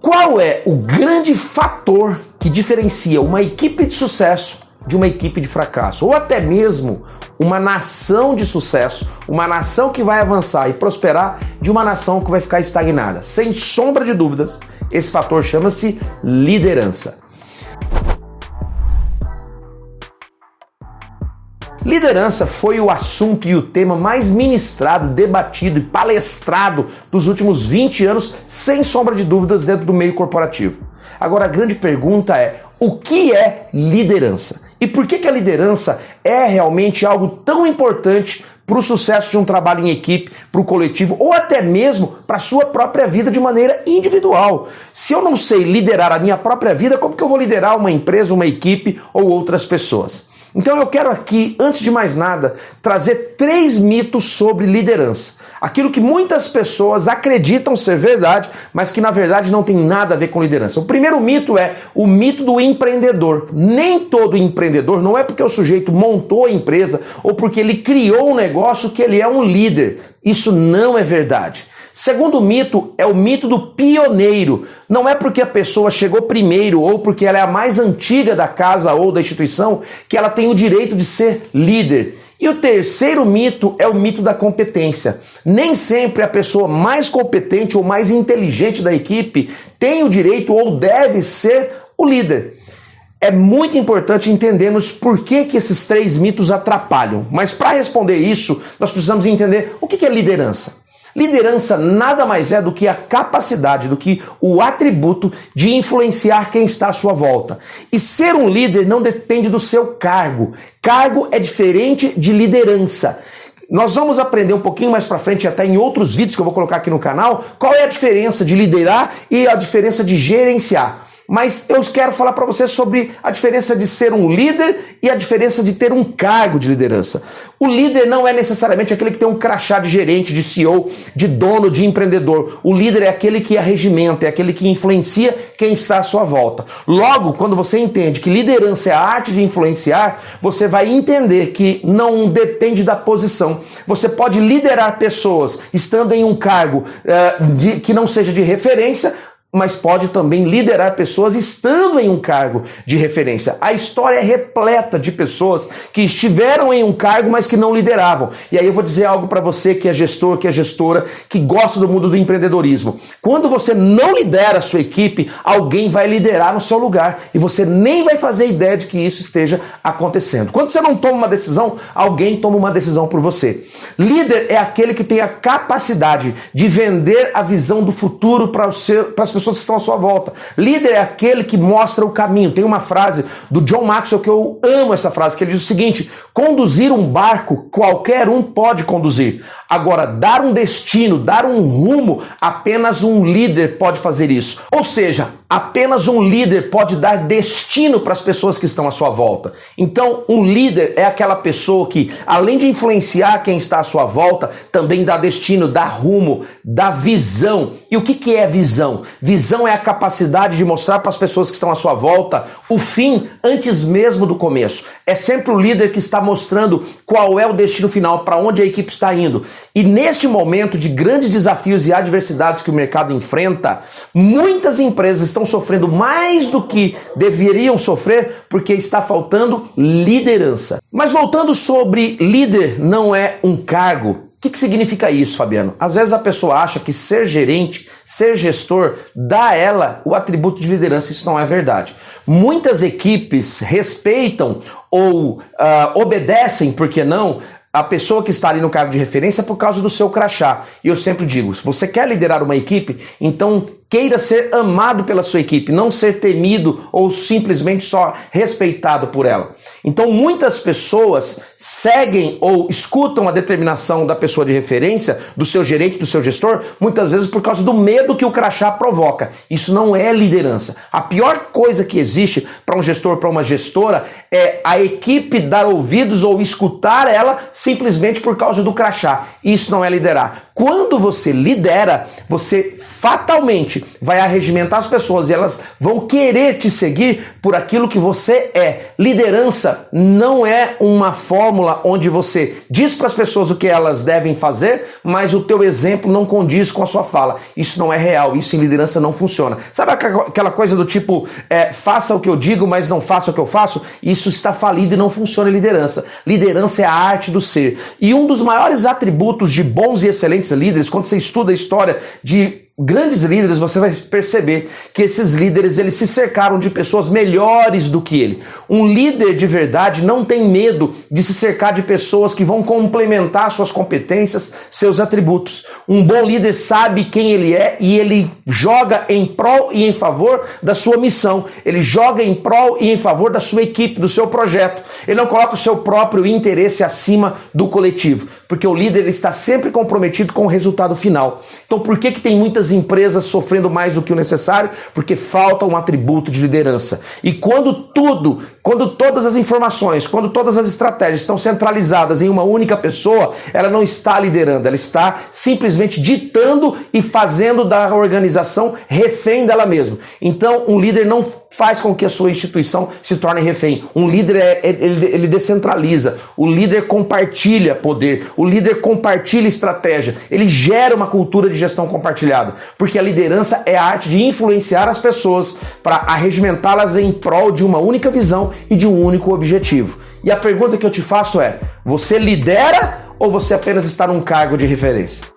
Qual é o grande fator que diferencia uma equipe de sucesso de uma equipe de fracasso? Ou até mesmo uma nação de sucesso, uma nação que vai avançar e prosperar de uma nação que vai ficar estagnada? Sem sombra de dúvidas, esse fator chama-se liderança. Liderança foi o assunto e o tema mais ministrado, debatido e palestrado dos últimos 20 anos, sem sombra de dúvidas, dentro do meio corporativo. Agora, a grande pergunta é: o que é liderança? E por que a liderança é realmente algo tão importante para o sucesso de um trabalho em equipe, para o coletivo, ou até mesmo para a sua própria vida de maneira individual? Se eu não sei liderar a minha própria vida, como que eu vou liderar uma empresa, uma equipe ou outras pessoas? Então eu quero aqui, antes de mais nada, trazer 3 mitos sobre liderança. Aquilo que muitas pessoas acreditam ser verdade, mas que na verdade não tem nada a ver com liderança. O primeiro mito é o mito do empreendedor. Nem todo empreendedor, não é porque o sujeito montou a empresa ou porque ele criou um negócio que ele é um líder. Isso não é verdade. Segundo mito é o mito do pioneiro. Não é porque a pessoa chegou primeiro ou porque ela é a mais antiga da casa ou da instituição que ela tem o direito de ser líder. E o terceiro mito é o mito da competência. Nem sempre a pessoa mais competente ou mais inteligente da equipe tem o direito ou deve ser o líder. É muito importante entendermos por que esses 3 mitos atrapalham. Mas para responder isso, nós precisamos entender o que é liderança. Liderança nada mais é do que a capacidade, do que o atributo de influenciar quem está à sua volta. E ser um líder não depende do seu cargo. Cargo é diferente de liderança. Nós vamos aprender um pouquinho mais pra frente, até em outros vídeos que eu vou colocar aqui no canal, qual é a diferença de liderar e a diferença de gerenciar. Mas eu quero falar para você sobre a diferença de ser um líder e a diferença de ter um cargo de liderança. O líder não é necessariamente aquele que tem um crachá de gerente, de CEO, de dono, de empreendedor. O líder é aquele que arregimenta, é aquele que influencia quem está à sua volta. Logo, quando você entende que liderança é a arte de influenciar, você vai entender que não depende da posição. Você pode liderar pessoas estando em um cargo que não seja de referência, mas pode também liderar pessoas estando em um cargo de referência. A história é repleta de pessoas que estiveram em um cargo, mas que não lideravam. E aí eu vou dizer algo para você que é gestor, que é gestora, que gosta do mundo do empreendedorismo. Quando você não lidera a sua equipe, alguém vai liderar no seu lugar e você nem vai fazer ideia de que isso esteja acontecendo. Quando você não toma uma decisão, alguém toma uma decisão por você. Líder é aquele que tem a capacidade de vender a visão do futuro para as pessoas que estão à sua volta. Líder é aquele que mostra o caminho. Tem uma frase do John Maxwell que eu amo essa frase, que ele diz o seguinte: conduzir um barco, qualquer um pode conduzir. Agora, dar um destino, dar um rumo, apenas um líder pode fazer isso. Ou seja, apenas um líder pode dar destino para as pessoas que estão à sua volta. Então, um líder é aquela pessoa que, além de influenciar quem está à sua volta, também dá destino, dá rumo, dá visão. E o que é visão? Visão é a capacidade de mostrar para as pessoas que estão à sua volta o fim antes mesmo do começo. É sempre o líder que está mostrando qual é o destino final, para onde a equipe está indo. E neste momento de grandes desafios e adversidades que o mercado enfrenta, muitas empresas estão sofrendo mais do que deveriam sofrer porque está faltando liderança. Mas voltando sobre líder não é um cargo. O que significa isso, Fabiano? Às vezes a pessoa acha que ser gerente, ser gestor, dá a ela o atributo de liderança. Isso não é verdade. Muitas equipes respeitam ou obedecem, por que não, a pessoa que está ali no cargo de referência por causa do seu crachá. E eu sempre digo, se você quer liderar uma equipe, então queira ser amado pela sua equipe, não ser temido ou simplesmente só respeitado por ela. Então muitas pessoas seguem ou escutam a determinação da pessoa de referência, do seu gerente, do seu gestor, muitas vezes por causa do medo que o crachá provoca. Isso não é liderança. A pior coisa que existe para um gestor, para uma gestora, é a equipe dar ouvidos ou escutar ela simplesmente por causa do crachá. Isso não é liderar. Quando você lidera, você fatalmente vai arregimentar as pessoas e elas vão querer te seguir por aquilo que você é. Liderança não é uma fórmula onde você diz para as pessoas o que elas devem fazer, mas o teu exemplo não condiz com a sua fala. Isso não é real, isso em liderança não funciona. Sabe aquela coisa do tipo, faça o que eu digo, mas não faça o que eu faço? Isso está falido e não funciona em liderança. Liderança é a arte do ser. E um dos maiores atributos de bons e excelentes líderes, quando você estuda a história de grandes líderes, você vai perceber que esses líderes, eles se cercaram de pessoas melhores do que ele. Um líder de verdade não tem medo de se cercar de pessoas que vão complementar suas competências, seus atributos. Um bom líder sabe quem ele é e ele joga em prol e em favor da sua missão. Ele joga em prol e em favor da sua equipe, do seu projeto. Ele não coloca o seu próprio interesse acima do coletivo, porque o líder ele está sempre comprometido com o resultado final. Então por que tem muitas empresas sofrendo mais do que o necessário? Porque falta um atributo de liderança. E quando todas as informações, quando todas as estratégias estão centralizadas em uma única pessoa, ela não está liderando, ela está simplesmente ditando e fazendo da organização refém dela mesma. Então, um líder não faz com que a sua instituição se torne refém. Um líder, ele descentraliza. O líder compartilha poder. O líder compartilha estratégia. Ele gera uma cultura de gestão compartilhada. Porque a liderança é a arte de influenciar as pessoas para arregimentá-las em prol de uma única visão e de um único objetivo. E a pergunta que eu te faço é: você lidera ou você apenas está num cargo de referência?